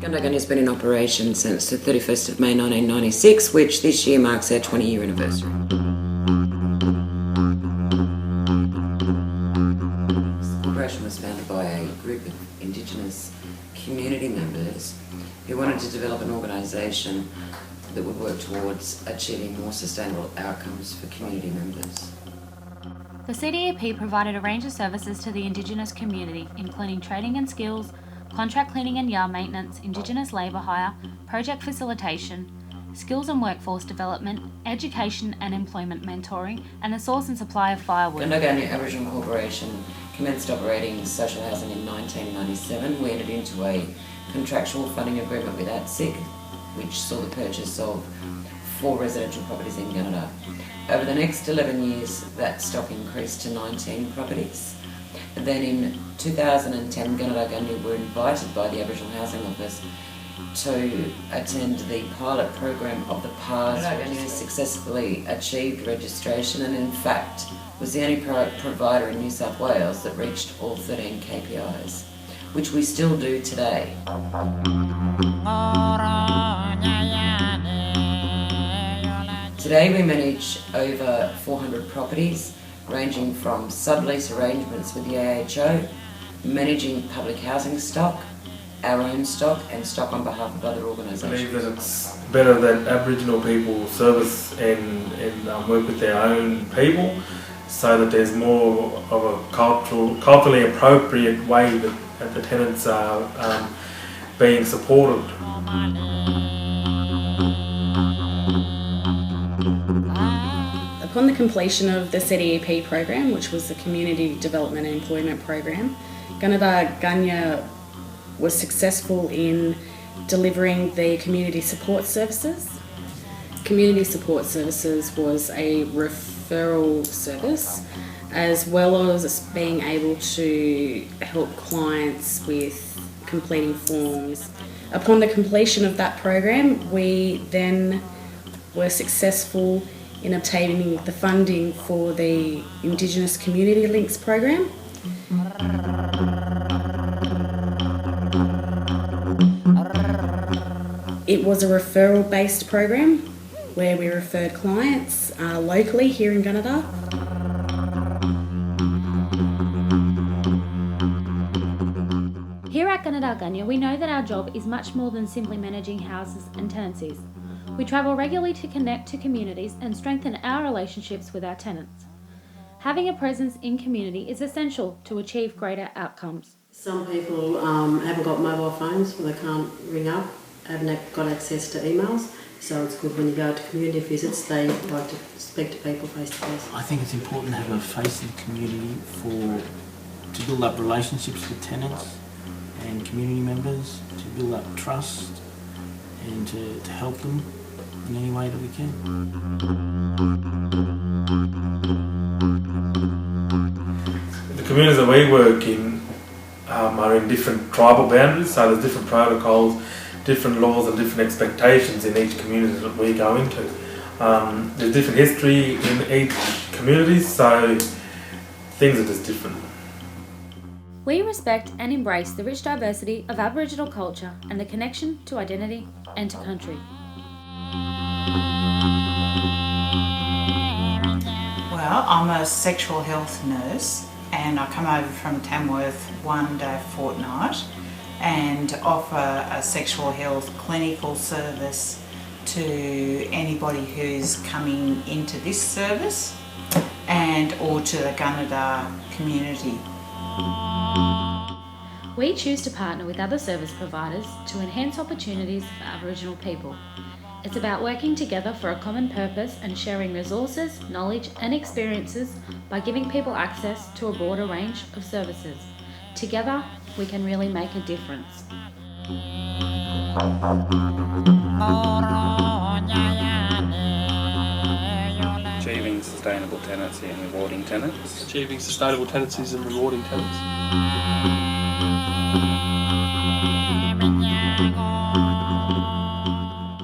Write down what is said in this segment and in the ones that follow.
Gundagun has been in operation since the 31st of May 1996, which this year marks our 20-year anniversary. The corporation was founded by a group of Indigenous community members who wanted to develop an organisation that would work towards achieving more sustainable outcomes for community members. The CDEP provided a range of services to the Indigenous community, including training and skills, contract cleaning and yard maintenance, Indigenous labour hire, project facilitation, skills and workforce development, education and employment mentoring, and the source and supply of firewood. Gundagun Aboriginal Corporation commenced operating social housing in 1997. We entered into a contractual funding agreement with ATSIC, which saw the purchase of 4 residential properties in Gunnedah. Over the next 11 years, that stock increased to 19 properties. And then in 2010, Gunnedah were invited by the Aboriginal Housing Office to attend the pilot program of the PARS. Gunnedah successfully achieved registration and in fact was the only provider in New South Wales that reached all 13 KPIs, which we still do today. Today we manage over 400 properties, ranging from sublease arrangements with the AHO, managing public housing stock, our own stock, and stock on behalf of other organisations. I believe that it's better that Aboriginal people service and work with their own people, so that there's more of a culturally appropriate way that the tenants are being supported. Upon the completion of the CDEP program, which was the Community Development and Employment Program, Gunnedah was successful in delivering the community support services. Community support services was a referral service, as well as being able to help clients with completing forms. Upon the completion of that program, we then were successful in obtaining the funding for the Indigenous Community Links program. It was a referral-based program where we referred clients locally here in Gunnedah. Here at Gunnedah, we know that our job is much more than simply managing houses and tenancies. We travel regularly to connect to communities and strengthen our relationships with our tenants. Having a presence in community is essential to achieve greater outcomes. Some people haven't got mobile phones, so they can't ring up, haven't got access to emails, so it's good when you go to community visits, they like to speak to people face to face. I think it's important to have a face in the community to build up relationships with tenants and community members, to build up trust and to help them in any way that we can. The communities that we work in are in different tribal boundaries, so there's different protocols, different laws and different expectations in each community that we go into. There's different history in each community, so things are just different. We respect and embrace the rich diversity of Aboriginal culture and the connection to identity and to country. Well, I'm a sexual health nurse and I come over from Tamworth one day a fortnight and offer a sexual health clinical service to anybody who's coming into this service and or to the Gunnedah community. We choose to partner with other service providers to enhance opportunities for Aboriginal people. It's about working together for a common purpose and sharing resources, knowledge and experiences by giving people access to a broader range of services. Together, we can really make a difference. Achieving sustainable tenancy and rewarding tenants. Achieving sustainable tenancies and rewarding tenants.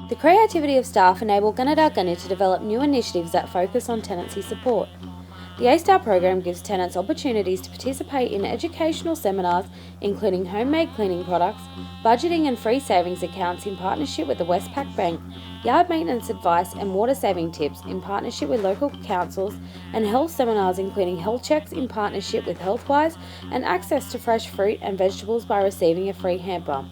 The creativity of staff enable Gunnedah to develop new initiatives that focus on tenancy support. The A-Star program gives tenants opportunities to participate in educational seminars including homemade cleaning products, budgeting and free savings accounts in partnership with the Westpac Bank, yard maintenance advice and water saving tips in partnership with local councils, and health seminars including health checks in partnership with Healthwise and access to fresh fruit and vegetables by receiving a free hamper.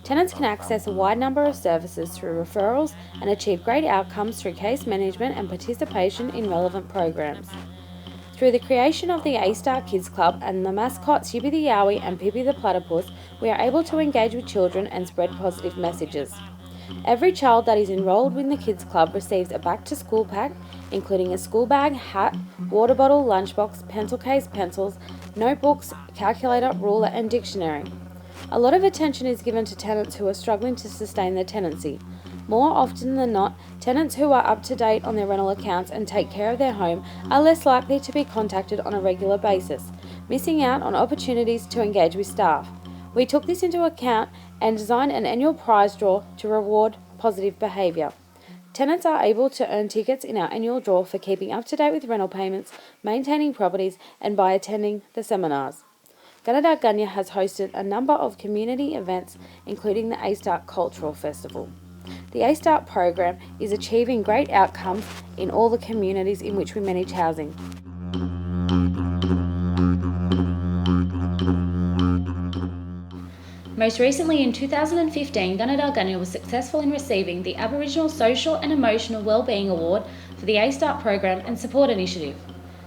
Tenants can access a wide number of services through referrals and achieve great outcomes through case management and participation in relevant programs. Through the creation of the A-Star Kids Club and the mascots Yippee the Yowie and Pippi the Platypus, we are able to engage with children and spread positive messages. Every child that is enrolled in the Kids Club receives a back-to-school pack, including a school bag, hat, water bottle, lunchbox, pencil case, pencils, notebooks, calculator, ruler and dictionary. A lot of attention is given to tenants who are struggling to sustain their tenancy. More often than not, tenants who are up to date on their rental accounts and take care of their home are less likely to be contacted on a regular basis, missing out on opportunities to engage with staff. We took this into account and designed an annual prize draw to reward positive behaviour. Tenants are able to earn tickets in our annual draw for keeping up to date with rental payments, maintaining properties and by attending the seminars. Gunnedah Gunya has hosted a number of community events including the A-Start Cultural Festival. The A-Start program is achieving great outcomes in all the communities in which we manage housing. Most recently in 2015, Gunnedah Gunya was successful in receiving the Aboriginal Social and Emotional Wellbeing Award for the A-Start program and support initiative.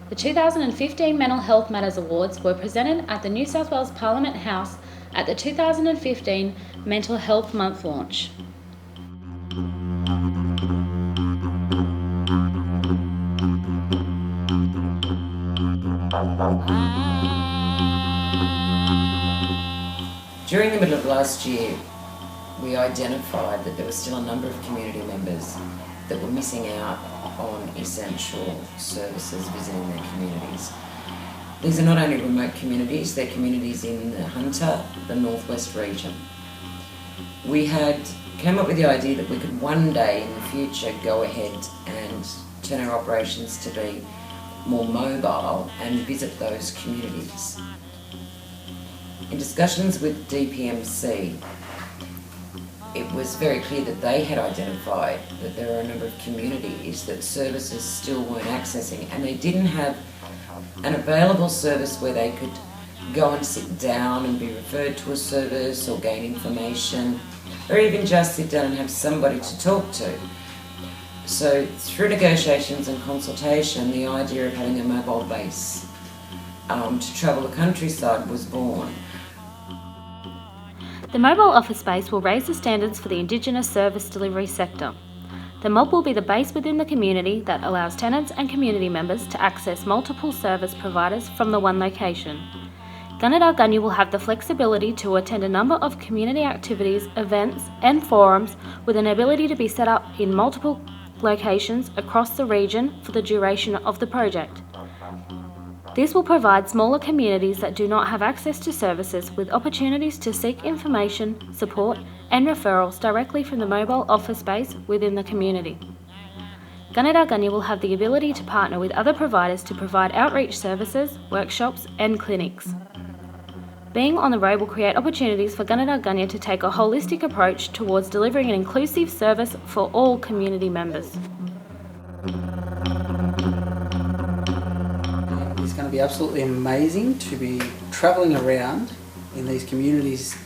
The 2015 Mental Health Matters Awards were presented at the New South Wales Parliament House at the 2015 Mental Health Month launch. During the middle of last year, we identified that there were still a number of community members that were missing out on essential services visiting their communities. These are not only remote communities, they're communities in the Hunter, the Northwest region. We had came up with the idea that we could one day in the future go ahead and turn our operations to be more mobile and visit those communities. In discussions with DPMC, it was very clear that they had identified that there are a number of communities that services still weren't accessing, and they didn't have an available service where they could go and sit down and be referred to a service or gain information, or even just sit down and have somebody to talk to. So through negotiations and consultation, the idea of having a mobile base to travel the countryside was born. The mobile office space will raise the standards for the Indigenous service delivery sector. The mob will be the base within the community that allows tenants and community members to access multiple service providers from the one location. Gunnedah Gunya will have the flexibility to attend a number of community activities, events and forums with an ability to be set up in multiple locations across the region for the duration of the project. This will provide smaller communities that do not have access to services with opportunities to seek information, support and referrals directly from the mobile office space within the community. Gunnedah Gunya will have the ability to partner with other providers to provide outreach services, workshops and clinics. Being on the road will create opportunities for Gunnedah Gunya to take a holistic approach towards delivering an inclusive service for all community members. It's going to be absolutely amazing to be travelling around in these communities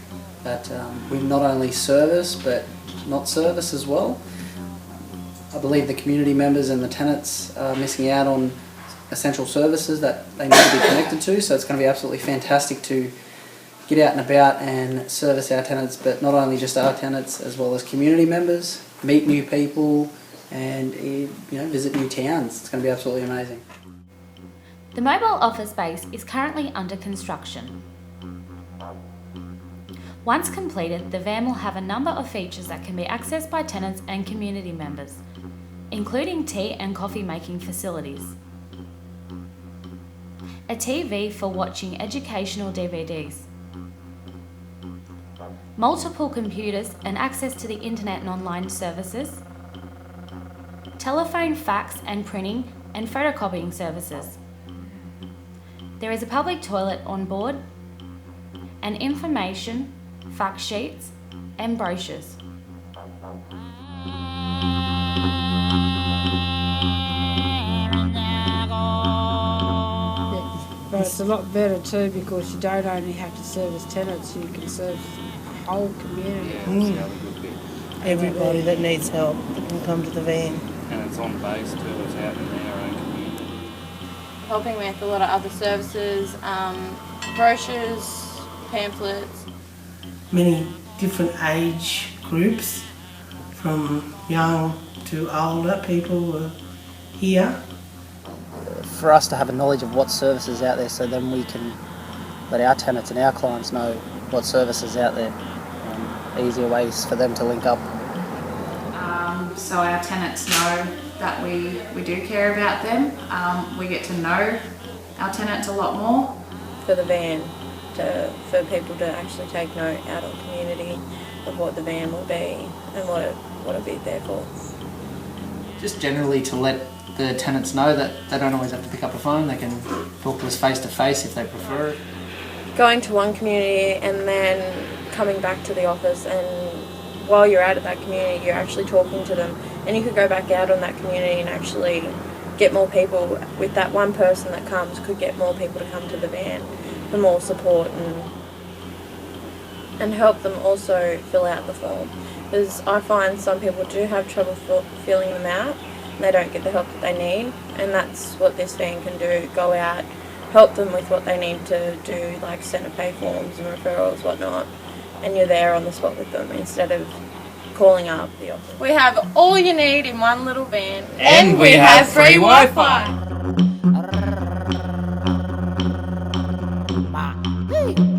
that we not only service but not service as well. I believe the community members and the tenants are missing out on essential services that they need to be connected to, so it's going to be absolutely fantastic to get out and about and service our tenants, but not only just our tenants as well as community members, meet new people and visit new towns. It's going to be absolutely amazing. The mobile office space is currently under construction. Once completed, the van will have a number of features that can be accessed by tenants and community members, including tea and coffee making facilities, a TV for watching educational DVDs, multiple computers and access to the internet and online services, telephone, fax and printing and photocopying services, There is a public toilet on board, and information, fact sheets, and brochures. But it's a lot better too because you don't only have to service tenants, you can service the whole community. Everybody that needs help can come to the van. And it's on base too, it's out in our own community. Helping with a lot of other services, brochures, pamphlets. Many different age groups, from young to older people were here. For us to have a knowledge of what services out there, so then we can let our tenants and our clients know what services out there, easier ways for them to link up. So our tenants know that we do care about them. We get to know our tenants a lot more. For the van, for people to actually take note out of the community of what the van will be and what it'll be there for. Just generally to let the tenants know that they don't always have to pick up a phone, they can talk to us face to face if they prefer. Going to one community and then coming back to the office, and while you're out of that community you're actually talking to them, and you could go back out on that community and actually get more people. With that one person that comes, could get more people to come to the van for more support and help them also fill out the form, because I find some people do have trouble filling them out. They don't get the help that they need, and that's what this van can do. Go out, help them with what they need to do, like centre pay forms and referrals, whatnot, and you're there on the spot with them instead of calling up the office. We have all you need in one little van, and we have free Wi-Fi. Hey.